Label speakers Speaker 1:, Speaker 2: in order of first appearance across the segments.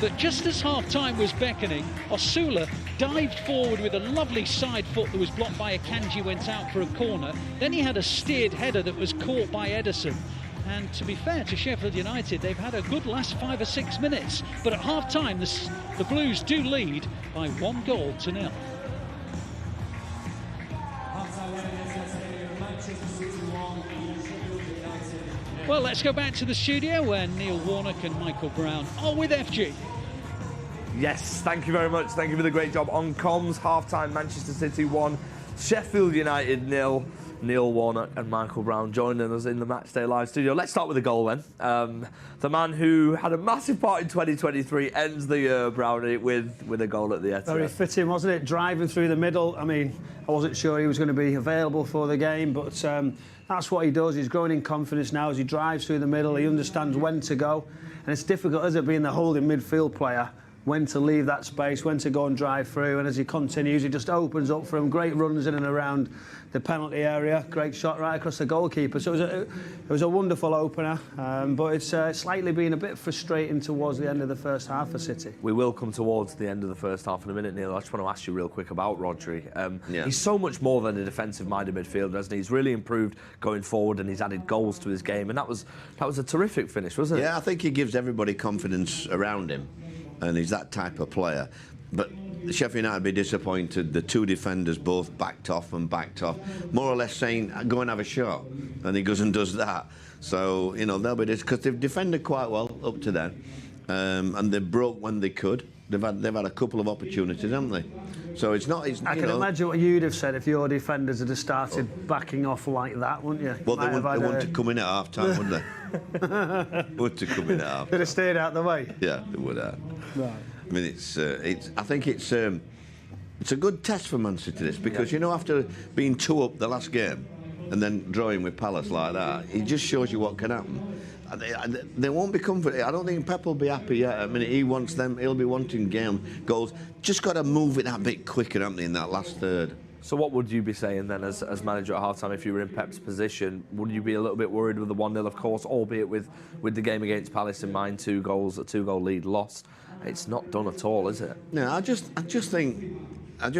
Speaker 1: But just as half-time was beckoning, Osula dived forward with a lovely side foot that was blocked by Akanji, went out for a corner. Then he had a steered header that was caught by Ederson. And to be fair to Sheffield United, they've had a good last 5 or 6 minutes. But at half-time, the Blues do lead by 1-0. Well, let's go back to the studio where Neil Warnock and Michael Brown are with FG.
Speaker 2: Yes, thank you very much. Thank you for the great job on comms. Half-time, Manchester City 1, Sheffield United 0. Neil Warnock and Michael Brown joining us in the Matchday Live studio. Let's start with the goal then. The man who had a massive part in 2023 ends the year, Brownie, with a goal at the Etihad.
Speaker 3: Very fitting, wasn't it? Driving through the middle. I mean, I wasn't sure he was going to be available for the game, but that's what he does. He's growing in confidence now as he drives through the middle. He understands when to go. And it's difficult, isn't it, being the holding midfield player, when to leave that space, when to go and drive through. And as he continues, he just opens up for him. Great runs in and around the penalty area. Great shot right across the goalkeeper. So it was a wonderful opener. But it's slightly been a bit frustrating towards the end of the first half for City.
Speaker 2: We will come towards the end of the first half in a minute, Neil. I just want to ask you real quick about Rodri. He's so much more than a defensive-minded midfielder, hasn't he? He's really improved going forward and he's added goals to his game. And that was a terrific finish, wasn't it?
Speaker 4: Yeah, I think he gives everybody confidence around him. And he's that type of player. But Sheffield United would be disappointed. The two defenders both backed off, more or less saying, go and have a shot. And he goes and does that. So, you know, they'll be because they've defended quite well up to then. And they broke when they could. They've had a couple of opportunities, haven't they? So it's not. I
Speaker 3: can imagine what you'd have said if your defenders had started backing off like that, wouldn't you?
Speaker 4: Well, they want to come in at half time, wouldn't they? Would to come in at half time.
Speaker 3: They'd have stayed out the way.
Speaker 4: Yeah, they would have.
Speaker 3: Right.
Speaker 4: I mean, I think it's a good test for Man City, this, because, you know, after being 2-up the last game and then drawing with Palace like that, it just shows you what can happen. They won't be comfortable. I don't think Pep will be happy yet. I mean, he'll be wanting goals. Just got to move it that bit quicker, haven't they, in that last third.
Speaker 2: So what would you be saying then as manager at half-time if you were in Pep's position? Would you be a little bit worried with the 1-0, of course, albeit with the game against Palace in mind, 2 goals, a 2-goal lead lost? It's not done at all, is it?
Speaker 4: No, I just think they've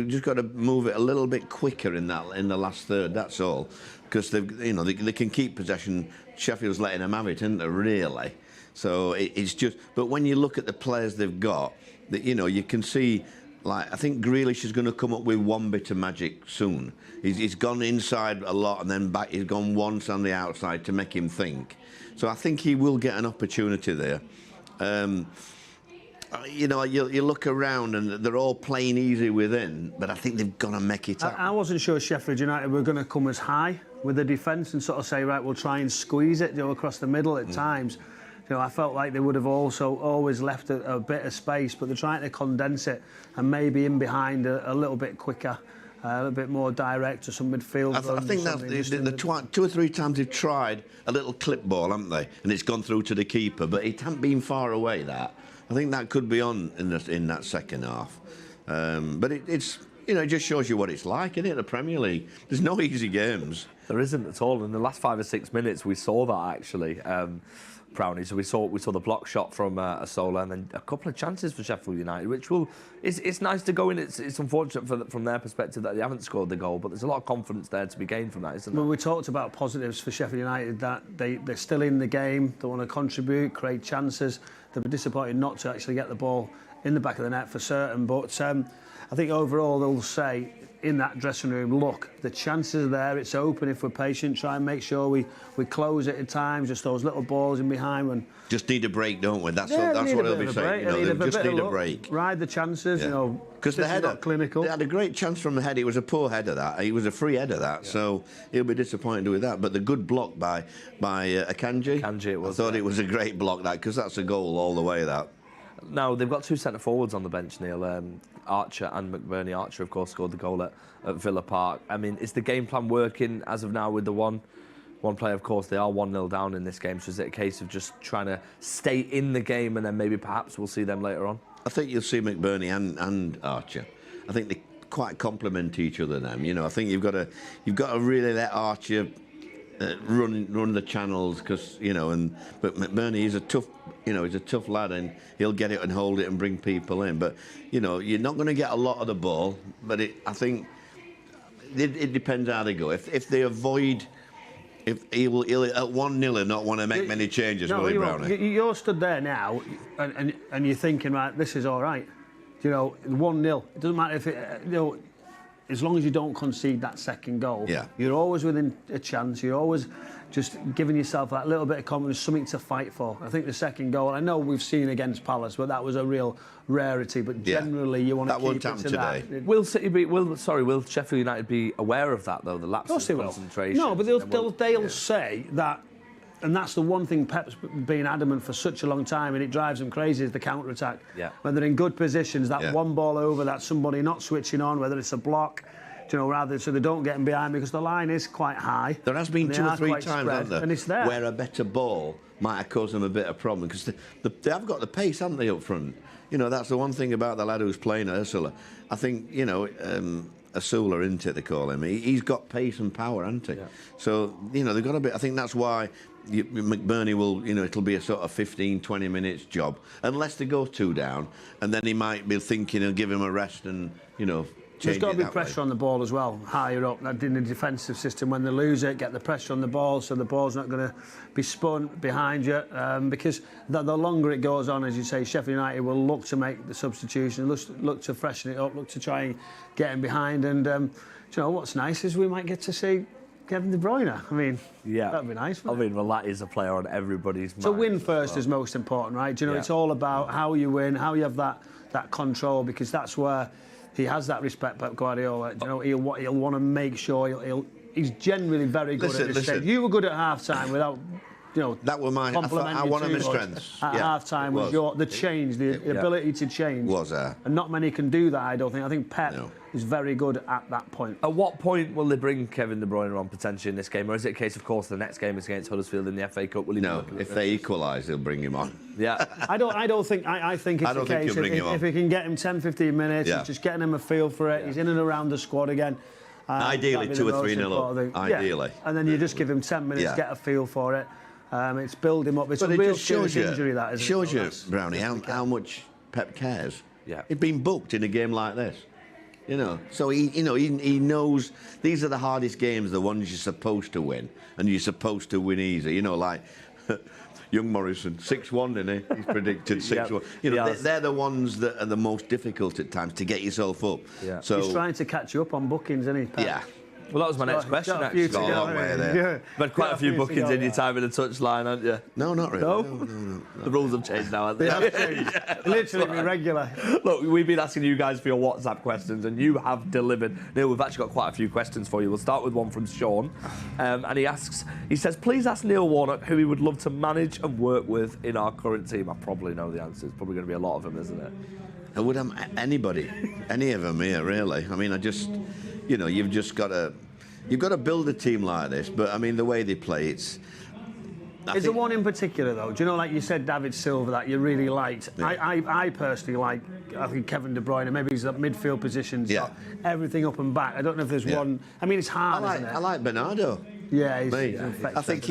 Speaker 4: just got to move it a little bit quicker in the last third. That's all, because they can keep possession. Sheffield's letting them have it, isn't they, really? So it's just. But when you look at the players they've got, you can see. Like, I think Grealish is going to come up with one bit of magic soon. He's gone inside a lot and then back. He's gone once on the outside to make him think. So I think he will get an opportunity there. You look around and they're all playing easy within, but I think they've got to make it up.
Speaker 3: I wasn't sure Sheffield United were going to come as high with the defence and sort of say, right, we'll try and squeeze it, across the middle at times. I felt like they would have also always left a bit of space, but they're trying to condense it and maybe in behind a little bit quicker, a little bit more direct to some midfield.
Speaker 4: I think that's the 2 or 3 times they've tried a little clip ball, haven't they? And it's gone through to the keeper, but it hasn't been far away, that. I think that could be on in that second half. But it just shows you what it's like, isn't it, the Premier League? There's no easy games.
Speaker 2: There isn't at all. In the last 5 or 6 minutes, we saw that, actually. Brownie. So we saw the block shot from Asola and then a couple of chances for Sheffield United, which it's nice to go in. It's unfortunate from their perspective that they haven't scored the goal, but there's a lot of confidence there to be gained from that, isn't there?
Speaker 3: Well, we talked about positives for Sheffield United, that they're still in the game, they want to contribute, create chances. They'll be disappointed not to actually get the ball in the back of the net for certain, but I think overall they'll say in that dressing room, look, the chances are there, it's open if we're patient, try and make sure we close it at times, just those little balls in behind. When
Speaker 4: just need a break, don't we? That's what they'll be saying. They just need a break.
Speaker 3: Ride the chances,
Speaker 4: because the header,
Speaker 3: clinical.
Speaker 4: They had a great chance from the head. It was a poor header, that. It was a free header, that. Yeah. So he'll be disappointed with that. But the good block by Akanji.
Speaker 2: Akanji, it was.
Speaker 4: I thought it was a great block, that, because that's a goal all the way, that.
Speaker 2: Now, they've got 2 centre-forwards on the bench, Neil. Archer and McBurney. Archer, of course, scored the goal at Villa Park. I mean, is the game plan working as of now with the one player? Of course, they are 1-0 down in this game, so is it a case of just trying to stay in the game and then maybe perhaps we'll see them later on?
Speaker 4: I think you'll see McBurney and Archer. I think they quite complement each other now. I think you've got to really let Archer run the channels, because but McBurney, he's a tough lad, and he'll get it and hold it and bring people in. But you're not going to get a lot of the ball. But I think it depends how they go. If they avoid. If he'll at 1-0 and not want to make many changes, will he, Brownie?
Speaker 3: You're stood there now, and you're thinking, right, this is all right. 1-0. It doesn't matter if as long as you don't concede that second goal, you're always within a chance. You're always just giving yourself that little bit of confidence, something to fight for. I think the second goal, I know we've seen against Palace, but that was a real rarity. But generally, you want to keep it to
Speaker 4: today.
Speaker 3: that.
Speaker 2: Will Sheffield United be aware of that, though, the lapse of concentration?
Speaker 3: No, but they'll say that. And that's the one thing Pep's been adamant for such a long time, and it drives them crazy, is the counter-attack.
Speaker 2: Yeah.
Speaker 3: When they're in good positions, that one ball over, that somebody not switching on, whether it's a block, rather so they don't get them behind, because the line is quite high.
Speaker 4: There has been 2 or 3 times, hasn't there,
Speaker 3: and it's there,
Speaker 4: where a better ball might have caused them a bit of problem, because they have got the pace, haven't they, up front? That's the one thing about the lad who's playing Ursula. I think, Asula, isn't it, they call him? He's got pace and power, hasn't he? Yeah. So, they've got a bit. I think that's why McBurney will, it'll be a sort of 15, 20 minutes job, unless they go 2 down, and then he might be thinking of give him a rest and,
Speaker 3: There's got to be pressure on the ball as well, higher up. In the defensive system, when they lose it, get the pressure on the ball, so the ball's not going to be spun behind you. Because the longer it goes on, as you say, Sheffield United will look to make the substitution, look to freshen it up, look to try and get him behind. And what's nice is we might get to see Kevin De Bruyne. I mean, that'd be nice.
Speaker 2: That is a player on everybody's mind.
Speaker 3: So win first is most important, right? It's all about how you win, how you have that control, because that's where he has that respect, Pep Guardiola. He'll want to make sure he's generally very good at this stage. You were good at half-time without,
Speaker 4: that were my. One of my strengths.
Speaker 3: At half-time was the change, the ability to change.
Speaker 4: Was there?
Speaker 3: And not many can do that, I don't think. I think Pep is very good at that point.
Speaker 2: At what point will they bring Kevin De Bruyne on potentially in this game? Or is it a case, of course, the next game is against Huddersfield in the FA Cup? Will he
Speaker 4: if they equalise, they'll bring him on.
Speaker 2: Yeah.
Speaker 3: I think it's the case. If he can get him 10, 15 minutes, just getting him a feel for it, he's in and around the squad again.
Speaker 4: Ideally 2 or 3-0 up. Ideally.
Speaker 3: And then you just give him 10 minutes, get a feel for it. It's build him up. It's a real serious injury, that, isn't it?
Speaker 4: Shows you, Brownie, how much Pep cares.
Speaker 2: Yeah.
Speaker 4: He'd been booked in a game like this. So he knows these are the hardest games, the ones you're supposed to win, and you're supposed to win easy. Like young Morrison, 6-1, didn't he? He's predicted 6-1. They're the ones that are the most difficult at times to get yourself up.
Speaker 3: Yeah. So he's trying to catch you up on bookings, isn't he, Pep?
Speaker 4: Yeah.
Speaker 2: Well, that was my next question, actually.
Speaker 4: You've
Speaker 2: had quite a few bookings in your time in the touchline, haven't you?
Speaker 4: No, not really.
Speaker 2: No? The rules have changed now, haven't they?
Speaker 3: They have changed. Literally irregular.
Speaker 2: Look, we've been asking you guys for your WhatsApp questions, and you have delivered. Neil, we've actually got quite a few questions for you. We'll start with one from Sean. And he says, please ask Neil Warnock who he would love to manage and work with in our current team. I probably know the answer. It's probably going to be a lot of them, isn't it?
Speaker 4: I would have anybody, any of them here, really. I mean, you've just got to... You've got to build a team like this, but I mean the way they play, Is there
Speaker 3: one in particular though? Do you know, like you said, David Silva, that you really liked? Yeah. I personally like. I think Kevin De Bruyne. Maybe he's at midfield positions. Yeah. Everything up and back. I don't know if there's one. I mean, it's hard. Isn't it?
Speaker 4: I like Bernardo.
Speaker 3: Yeah,
Speaker 4: I think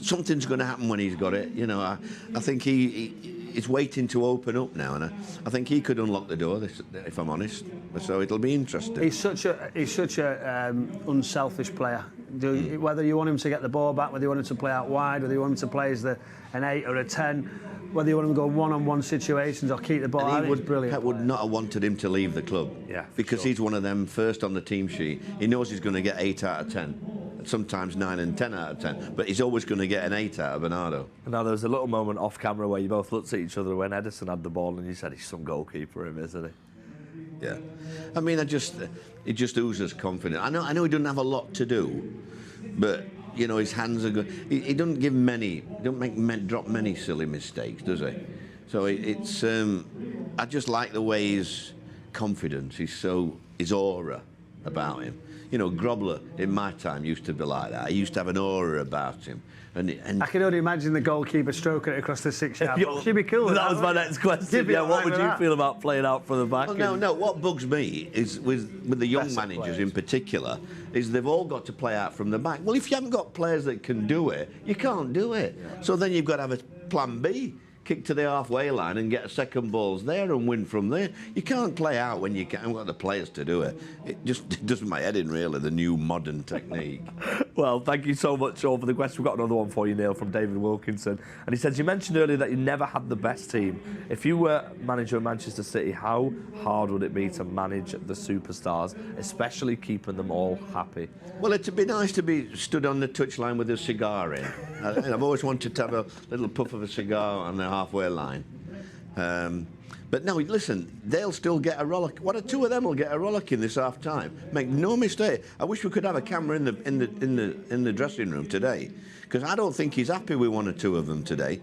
Speaker 4: something's going to happen when he's got it. I think he's waiting to open up now, and I think he could unlock the door. If I'm honest, so it'll be interesting.
Speaker 3: He's such a unselfish player. Whether you want him to get the ball back, whether you want him to play out wide, whether you want him to play as an 8 or a 10, whether you want him to go one-on-one situations or keep the ball. I think he's brilliant.
Speaker 4: Pep would not have wanted him to leave the club.
Speaker 2: Yeah,
Speaker 4: because he's one of them first on the team sheet. He knows he's going to get 8 out of 10. Sometimes 9 and 10 out of 10, but he's always going to get an 8 out of Bernardo.
Speaker 2: Now, there was a little moment off camera where you both looked at each other when Edison had the ball, and you said he's some goalkeeper, isn't he?
Speaker 4: Yeah. I mean, it just oozes confidence. I know he doesn't have a lot to do, but his hands are good. He doesn't give many. He don't drop many silly mistakes, does he? So I just like the way his confidence. His aura. about him. You know, Grobler in my time used to be like that. He used to have an aura about him. And
Speaker 3: I can only imagine the goalkeeper stroking it across the 6-yard box. She'd be cool.
Speaker 2: That was my next question. Yeah, what would you feel about playing out from the back?
Speaker 4: Well, no. What bugs me is with the young managers in particular is they've all got to play out from the back. Well, if you haven't got players that can do it, you can't do it. Yeah. So then you've got to have a plan B. Kick to the halfway line and get a second balls there and win from there. You can't play out when you haven't got the players to do it. It just does my head in, really, the new modern technique.
Speaker 2: Well, thank you so much all for the question. We've got another one for you, Neil, from David Wilkinson. And he says, you mentioned earlier that you never had the best team. If you were manager of Manchester City, how hard would it be to manage the superstars, especially keeping them all happy?
Speaker 4: Well, it'd be nice to be stood on the touchline with a cigar in. I've always wanted to have a little puff of a cigar on the halfway line. But no, listen, they'll still get a rollick. One or two of them will get a rollick in this half time. Make no mistake. I wish we could have a camera in the dressing room today, because I don't think he's happy with one or two of them today.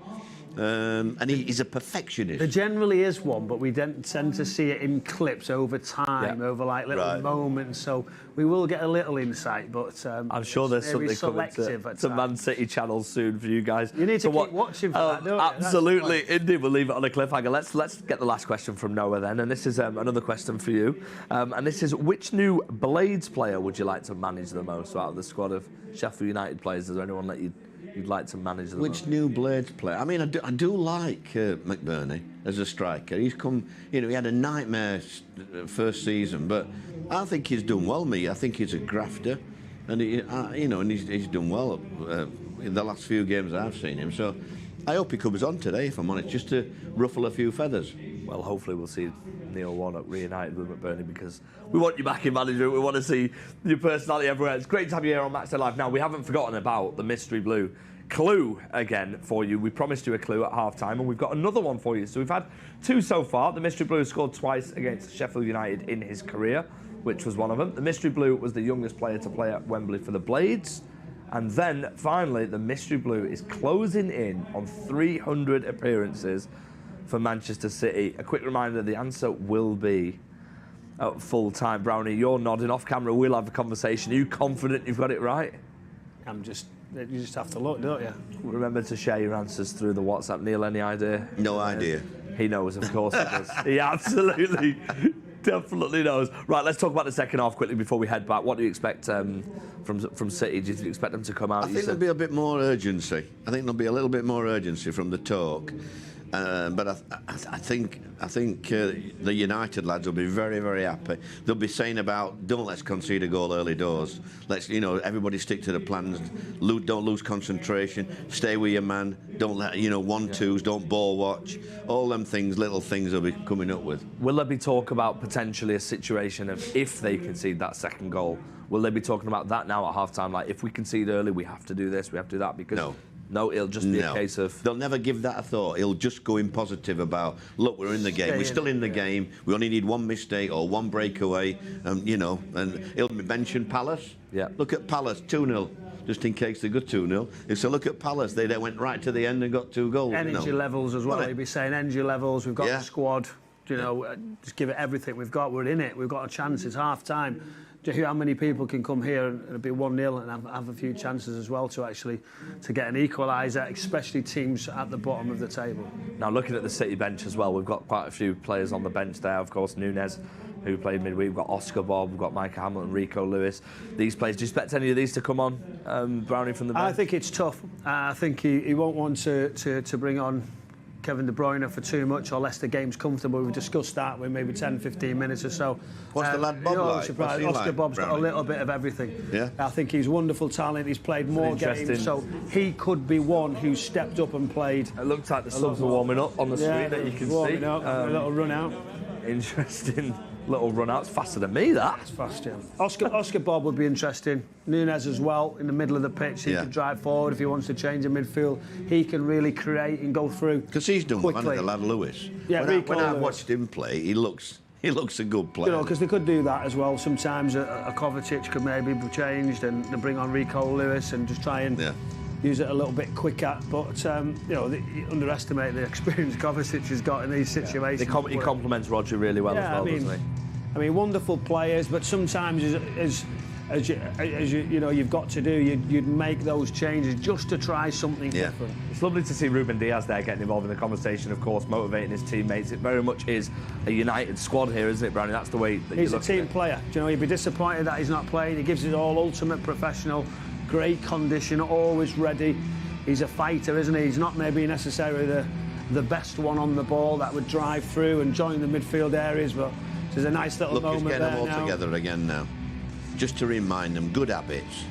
Speaker 4: And he's a perfectionist.
Speaker 3: There generally is one, but we tend to see it in clips over time, over like little moments. So we will get a little insight, but
Speaker 2: I'm sure there's something coming to Man City channels soon for you guys.
Speaker 3: You need to keep watching for that, don't you?
Speaker 2: Absolutely. Indeed, we'll leave it on a cliffhanger. Let's get the last question from Noah then, and this is another question for you. And this is, which new Blades player would you like to manage the most out of the squad of Sheffield United players? Is there anyone that you'd like to manage them?
Speaker 4: Which new Blades player? I mean, I do like McBurney as a striker. He's come, you know, he had a nightmare first season, but I think he's done well. I think he's a grafter, and he's done well in the last few games I've seen him. So I hope he comes on today, if I'm honest, just to ruffle a few feathers.
Speaker 2: Well, hopefully we'll see Neil Warnock reunited with McBurney, because we want you back in management. We want to see your personality everywhere. It's great to have you here on Matchday Live. Now, we haven't forgotten about the Mystery Blue clue again for you. We promised you a clue at half-time, and we've got another one for you. So we've had two so far. The Mystery Blue scored twice against Sheffield United in his career, which was one of them. The Mystery Blue was the youngest player to play at Wembley for the Blades. And then, finally, the Mystery Blue is closing in on 300 appearances for Manchester City. A quick reminder, the answer will be at full time. Brownie, you're nodding off camera. We'll have a conversation. Are you confident you've got it right?
Speaker 3: You just have to look, don't you?
Speaker 2: Remember to share your answers through the WhatsApp. Neil, any idea?
Speaker 4: No idea.
Speaker 2: He knows, of course he does. He absolutely, definitely knows. Right, let's talk about the second half quickly before we head back. What do you expect from City? Do you expect them to come out?
Speaker 4: I think there'll be a bit more urgency. I think there'll be a little bit more urgency from the talk. But I think the United lads will be very, very happy. They'll be saying about, don't let's concede a goal early doors. Let's, everybody stick to the plans. Don't lose concentration. Stay with your man. Don't let, 1-2s. Don't ball watch. All them things, little things they'll be coming up with.
Speaker 2: Will there be talk about potentially a situation of if they concede that second goal? Will they be talking about that now at half-time? Like, if we concede early, we have to do this, we have to do that? Because No, it'll just be a case of...
Speaker 4: They'll never give that a thought. He'll just go in positive about, look, we're in the game. We're still in the game. We only need one mistake or one breakaway. And he'll mention Palace.
Speaker 2: Yeah.
Speaker 4: Look at Palace, 2-0, just in case they got 2-0. If so, look at Palace. They went right to the end and got 2 goals.
Speaker 3: Energy levels as well. He'd be saying energy levels. We've got the squad. Just give it everything we've got. We're in it. We've got a chance. It's half-time. Do you know how many people can come here and it'll be 1-0 and have a few chances as well to get an equaliser, especially teams at the bottom of the table?
Speaker 2: Now, looking at the City bench as well, we've got quite a few players on the bench there. Of course, Nunes, who played midweek. We've got Oscar Bob, we've got Micah Hamilton, Rico Lewis. These players, do you expect any of these to come on, Brownie, from the bench?
Speaker 3: I think it's tough. I think he won't want to bring on Kevin De Bruyne for too much, or less the game's comfortable. We've discussed that with maybe 10-15 minutes or so.
Speaker 4: What's the lad Bob like?
Speaker 3: Oscar Bob's got a little bit of everything.
Speaker 4: Yeah.
Speaker 3: I think he's wonderful talent. He's played more games, so he could be one who stepped up and played.
Speaker 2: It looks like the subs are warming up on the screen that you can see.
Speaker 3: A little run out.
Speaker 2: Interesting little run out. It's faster than me, that.
Speaker 3: It's fast, yeah. Oscar Bob would be interesting. Nunes as well, in the middle of the pitch. He can drive forward if he wants to change the midfield. He can really create and go through.
Speaker 4: Because he's done one of the lad Lewis. Yeah, when I watched him play, he looks a good player.
Speaker 3: Because they could do that as well. Sometimes a Kovacic could maybe be changed and they bring on Rico Lewis and just try and use it a little bit quicker. But, you underestimate the experience Kovacic has got in these situations.
Speaker 2: He complements Rodri really well as well, doesn't he?
Speaker 3: I mean, wonderful players, but sometimes as you know, you've got to do, you'd make those changes just to try something different.
Speaker 2: It's lovely to see Ruben Diaz there getting involved in the conversation, of course, motivating his teammates. It very much is a united squad here, isn't it, Brownie? That's the way that
Speaker 3: he's
Speaker 2: you
Speaker 3: a team player. Do you know, you'd be disappointed that he's not playing. He gives it all, ultimate professional, great condition, always ready. He's a fighter, isn't he? He's not maybe necessarily the best one on the ball that would drive through and join the midfield areas, but there's a nice little moment there.
Speaker 4: Look, he's getting them all
Speaker 3: now.
Speaker 4: together again now. Just to remind them, good habits.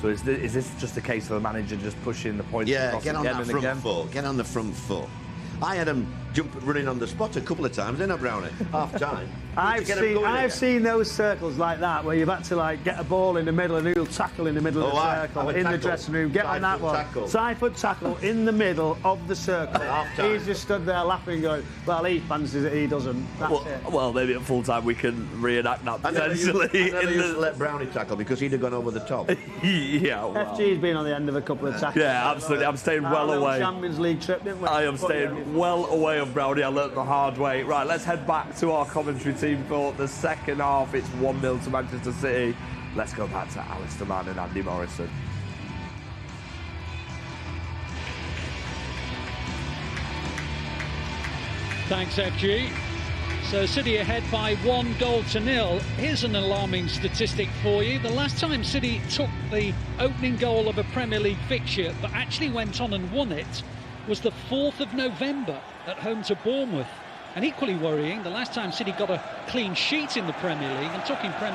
Speaker 2: So is this just a case of the manager just pushing the points across
Speaker 4: get on
Speaker 2: again
Speaker 4: that
Speaker 2: and
Speaker 4: front foot. Get on the front foot. I had him running on the spot a couple of times, didn't I, Brownie? Half time.
Speaker 3: I've seen those circles like that where you've had to like get a ball in the middle and who'll tackle in the middle of the circle in the dressing room. Get on that one. Side foot tackle in the middle of the circle. He's just stood there laughing, going, "Well, he fancies it, he doesn't." That's it.
Speaker 2: Well, maybe at full time we can reenact that potentially.
Speaker 4: I never used to let Brownie tackle because he'd have gone over the top.
Speaker 2: Yeah, well.
Speaker 3: FG's been on the end of a couple of tackles.
Speaker 2: Yeah, absolutely. I'm staying well away.
Speaker 3: Champions League trip, didn't we?
Speaker 2: I am staying well away of Brownie. I learnt the hard way. Right, let's head back to our commentary team for the second half. It's 1-0 to Manchester City. Let's go back to Alistair Mann and Andy Morrison.
Speaker 1: Thanks, FG. So City ahead by 1-0. Here's an alarming statistic for you. The last time City took the opening goal of a Premier League fixture but actually went on and won it was the 4th of November at home to Bournemouth. And equally worrying, the last time City got a clean sheet in the Premier League, and talking Premier